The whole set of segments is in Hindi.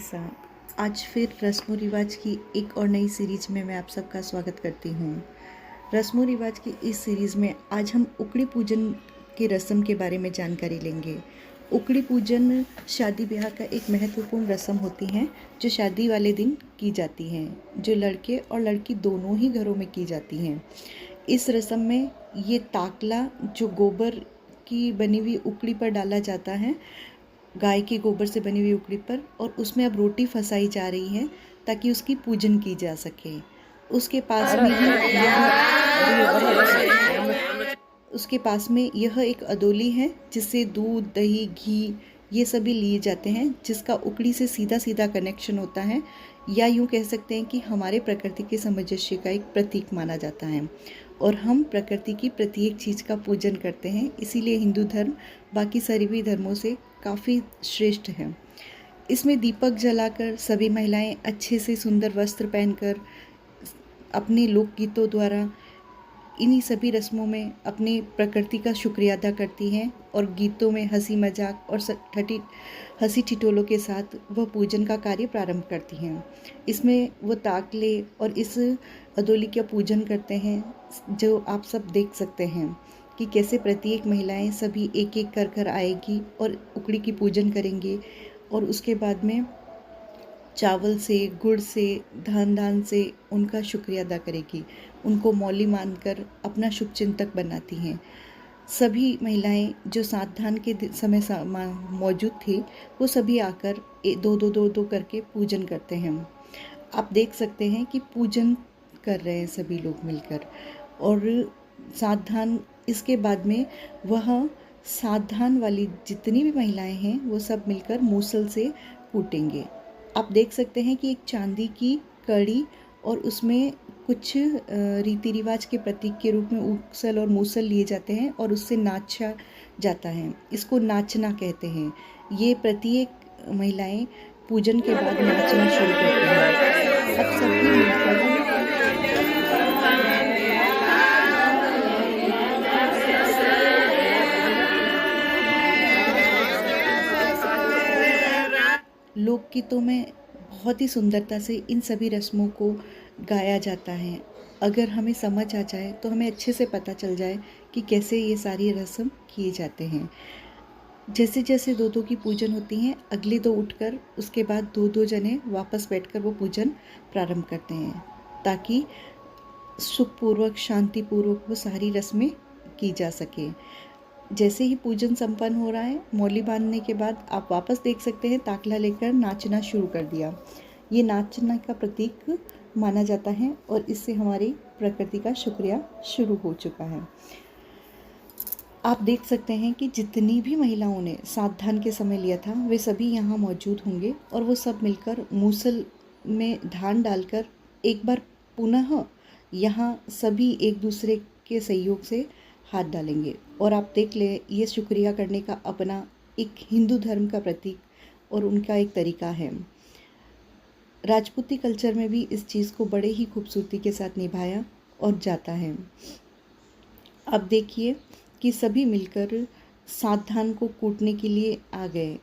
सा। आज फिर रस्मों रिवाज की एक और नई सीरीज में मैं आप सबका स्वागत करती हूँ। रस्मों रिवाज की इस सीरीज़ में आज हम उकड़ी पूजन के रस्म के बारे में जानकारी लेंगे। उकड़ी पूजन शादी ब्याह का एक महत्वपूर्ण रस्म होती है जो शादी वाले दिन की जाती है, जो लड़के और लड़की दोनों ही घरों में की जाती हैं। इस रस्म में ये ताकला जो गोबर की बनी हुई उकड़ी पर डाला जाता है, गाय के गोबर से बनी हुई उकड़ी पर, और उसमें अब रोटी फंसाई जा रही है ताकि उसकी पूजन की जा सके। उसके पास में यह एक अदोली है जिससे दूध, दही, घी ये सभी लिए जाते हैं, जिसका उकड़ी से सीधा सीधा कनेक्शन होता है, या यूँ कह सकते हैं कि हमारे प्रकृति के सामंजस्य का एक प्रतीक माना जाता है। और हम प्रकृति की प्रत्येक चीज़ का पूजन करते हैं, इसीलिए हिंदू धर्म बाकी सभी धर्मों से काफ़ी श्रेष्ठ है। इसमें दीपक जलाकर सभी महिलाएं अच्छे से सुंदर वस्त्र पहनकर अपने लोकगीतों द्वारा इन्हीं सभी रस्मों में अपने प्रकृति का शुक्रिया अदा करती हैं, और गीतों में हंसी मजाक और हंसी ठिठोलों के साथ वह पूजन का कार्य प्रारंभ करती हैं। इसमें वो ताकले और इस अदोली का पूजन करते हैं, जो आप सब देख सकते हैं कि कैसे प्रत्येक महिलाएं सभी एक एक कर आएगी और उकड़ी की पूजन करेंगे, और उसके बाद में चावल से, गुड़ से, धान से उनका शुक्रिया अदा करेगी, उनको मौली मानकर अपना शुभचिंतक बनाती हैं। सभी महिलाएं जो सात धान के समय मौजूद थी, वो सभी आकर दो करके पूजन करते हैं। आप देख सकते हैं कि पूजन कर रहे हैं सभी लोग मिलकर, और सात धान इसके बाद में वह सात धान वाली जितनी भी महिलाएं हैं वो सब मिलकर मूसल से कूटेंगे। आप देख सकते हैं कि एक चांदी की कड़ी और उसमें कुछ रीति रिवाज के प्रतीक के रूप में उक्सल और मूसल लिए जाते हैं, और उससे नाचा जाता है। इसको नाचना कहते हैं। ये प्रत्येक महिलाएं पूजन के बाद नाचना शुरू करती हैं। अब सभी मिलकर लोकगीतों में बहुत ही सुंदरता से इन सभी रस्मों को गाया जाता है। अगर हमें समझ आ जाए तो हमें अच्छे से पता चल जाए कि कैसे ये सारी रस्म किए जाते हैं। जैसे जैसे दो की पूजन होती हैं, अगले दो उठकर उसके बाद दो जने वापस बैठकर वो पूजन प्रारंभ करते हैं, ताकि सुखपूर्वक, शांतिपूर्वक वो सारी रस्में की जा सके। जैसे ही पूजन संपन्न हो रहा है, मौली बांधने के बाद आप वापस देख सकते हैं ताकला लेकर नाचना शुरू कर दिया। ये नाचना का प्रतीक माना जाता है, और इससे हमारी प्रकृति का शुक्रिया शुरू हो चुका है। आप देख सकते हैं कि जितनी भी महिलाओं ने सात धान के समय लिया था, वे सभी यहाँ मौजूद होंगे, और वो सब मिलकर मूसल में धान डालकर एक बार पुनः यहाँ सभी एक दूसरे के सहयोग से हाथ डालेंगे। और आप देख ले, ये शुक्रिया करने का अपना एक हिंदू धर्म का प्रतीक और उनका एक तरीका है। राजपूती कल्चर में भी इस चीज़ को बड़े ही खूबसूरती के साथ निभाया और जाता है। अब देखिए कि सभी मिलकर सात धान को कूटने के लिए आ गए,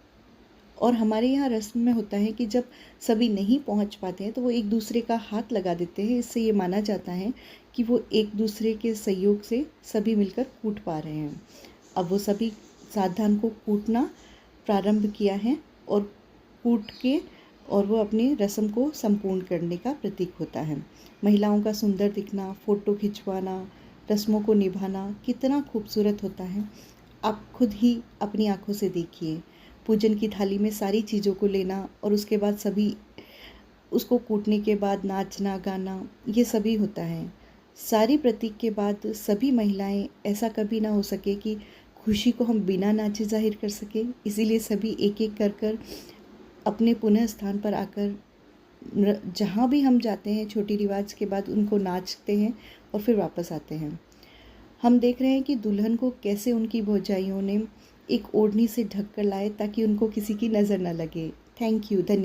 और हमारे यहाँ रस्म में होता है कि जब सभी नहीं पहुँच पाते हैं तो वो एक दूसरे का हाथ लगा देते हैं। इससे ये माना जाता है कि वो एक दूसरे के सहयोग से सभी मिलकर कूट पा रहे हैं। अब वो सभी सात धान को कूटना प्रारंभ किया है, और कूट के और वो अपनी रस्म को संपूर्ण करने का प्रतीक होता है। महिलाओं का सुंदर दिखना, फ़ोटो खिंचवाना, रस्मों को निभाना कितना खूबसूरत होता है, आप खुद ही अपनी आंखों से देखिए। पूजन की थाली में सारी चीज़ों को लेना, और उसके बाद सभी उसको कूटने के बाद नाचना गाना ये सभी होता है। सारी प्रतीक के बाद सभी महिलाएं, ऐसा कभी ना हो सके कि खुशी को हम बिना नाचे जाहिर कर सके, इसीलिए सभी एक एक कर अपने पुनः स्थान पर आकर जहाँ भी हम जाते हैं छोटी रिवाज के बाद उनको नाचते हैं और फिर वापस आते हैं। हम देख रहे हैं कि दुल्हन को कैसे उनकी भौजाइयों ने एक ओढ़नी से ढक कर लाए ताकि उनको किसी की नज़र न लगे। थैंक यू, धन्यवाद।